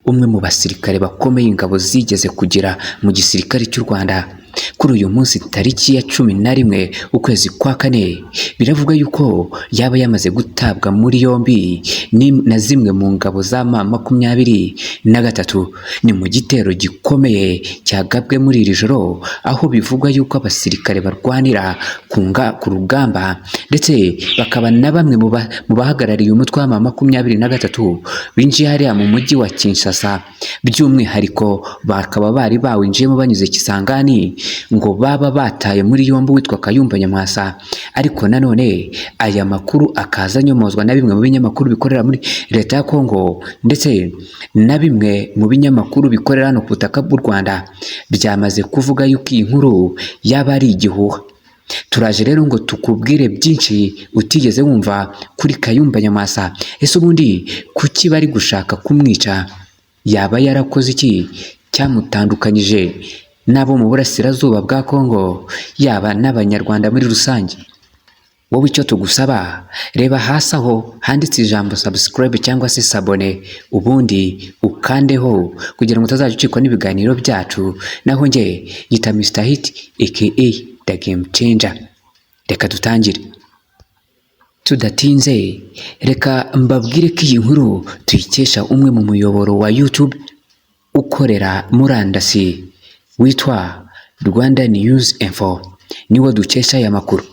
umwe mu basirikare bakomeye ingabo zigeze kugira mu gisirikare cy'u Rwanda. Kuri uyu munsi tariki ya 11 ukwezi kwa kane biravuga yuko yaba yamaze gutabwa muri yombi na zimwe mu ngabo za M23 ni mu gitero gikomeye cyagabwe muri iri joro, aho bivugwa yuko abasirikare barwanira ku rugamba ndetse bakaba na bamwe mu bahagarariye umutwe wa M23 binjiye hariya mu mujyi wa Kinshasa, by'umwihariko bakaba bari bawinjiyemo banyuze Kisangani ngo baba bataye muri yombi witwa Kayumba Nyamwasa. Ariko nanone aya makuru akaza nyomozwa na bimwe mu binyamakuru bikorera muri leta ya Kongo ndetse na bimwe mu binyamakuru bikorera hano ku butaka bw'u Rwanda, byamaze kuvuga yuko iyi nkuru yaba ari igihuha. Turaje rero ngo tukubwire byinshi utigeze wumva kuri Kayumba Nyamwasa. Ese ubundi kuki bari gushaka kumwica? Yaba yarakoze iki cyamutandukanyije n'abo mu burasirazuba bwa Kongo, yaba n'abanyarwanda muri rusange? Wowe icyo tugusaba, reba hasi aho handitse ijambo subscribe cyangwa se sabone, ubundi ukandeho kugira ngo utazajya ucikwa n'ibiganiro byacu. Naho nge yita Mr Hit aka The Game Changer. Reka dutangire. Tudatinze reka mbabwire ko iyi nkuru tuyikesha umwe mu muyoboro wa YouTube ukorera murandasi witwa Rwanda News Info, niwo dukesha aya makuru.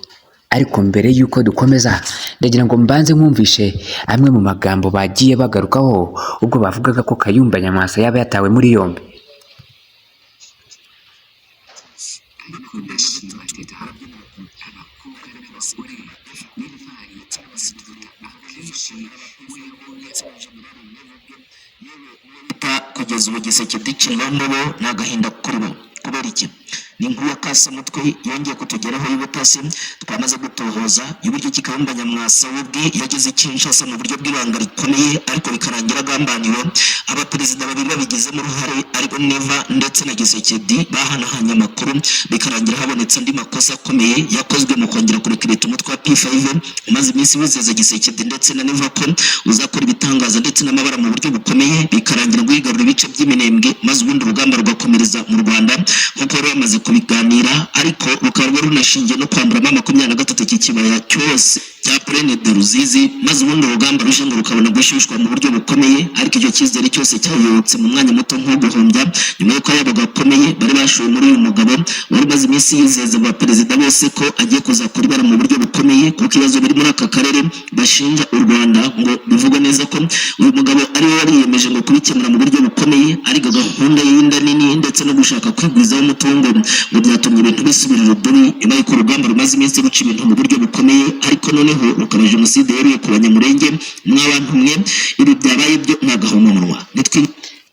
Ariko mbere yuko dukomeza, ndagira ngo mbanze nkumvishe amwe mu magambo bagiye bagarukaho ubwo bavugaga ko Kayumba Nyamwasa yaba yatawe muri yombi. Kugeza ubu Giseke Dicilondobo n'agahinda kuri bo. Kubera iki? Ni inkuru ya Kasamutwe yongeye kutugeraho y'ubutasi twamaze gutohoza y'uburyo Kayumba Nyamwasa ubwe yageze Kinshasa mu buryo bw'ibanga rikomeye, ariko bikarangira agambaniwe. Abaperezida babiri babigizemo uruhare, ariko Neva ndetse na Giseke bahanahanye amakuru, bikarangira habonetse andi makosa akomeye yakozwe mu kongera kurekereta umutwe wa P5 umaze iminsi wizeza Giseke ndetse na Neva ko uzakora ibitangaza ndetse n'amabara mu buryo bukomeye, bikarangira ngo yigarura ibice by'iminembwe maze ubundi urugamba rugakomereza mu Rwanda nk'uko rero bamaze kubiganira, ariko rukaba runashingiye no kwambura M23 kibaya cyose cya Plaine de Ruzizi, maze ubundi urugamba ruje ngo rukabona gushyushwa mu buryo bukomeye. Ariko icyo cyizere cyose cyayobotse mu mwanya muto nko guhombya, nyuma y'uko yabaga gakomeye bari bashoye muri uyu mugabo wari maze iminsi yizeza ba perezida bose ko agiye kuzakora ibara mu buryo bukomeye, kuko ibibazo biri muri aka karere bashinja u Rwanda ngo bivugwa neza ko uyu mugabo ari we wariyemeje ngo kubikemura mu buryo bukomeye. Ariko gahunda y'inda nini ndetse no gushaka kwigwizaho umutungo ngo byatumye ibintu bisubirira ububi, nyuma y'uko urugamba rumaze iminsi ruca ibintu mu buryo bukomeye. Ariko noneho rukaba jenoside yeruye ku banyamurenge mw'abantu mwe, ibi byabaye byo n'agahomamunwa.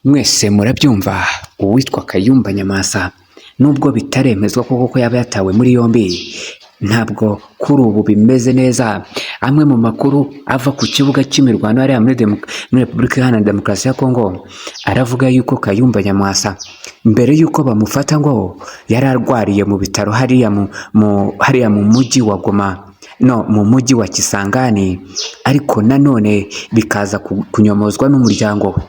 Mwese murabyumva, uwitwa Kayumba Nyamwasa nubwo bitaremezwa koko yaba yatawe muri yombi, ntabwo kuri ubu bimeze neza. Amwe mu makuru ava ku kibuga cy'imirwano hariya muri Repubulika Iharanira Demokarasi ya Kongo aravuga yuko Kayumba Nyamwasa mbere yuko bamufata ngo yari arwariye mu bitaro hariya mu mujyi wa Goma, no mu mujyi wa Kisangani, ariko nanone bikaza kunyomozwa n'umuryango we.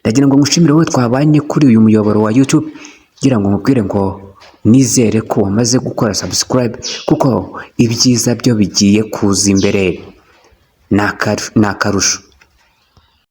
Ndagira ngo ngushimire wowe twabanye kuri uyu muyoboro wa YouTube, ngira ngo mubwire ngo nizere ko wamaze gukora subscribe, kuko ibyiza byo bigiye kuza imbere. Ni akarusho.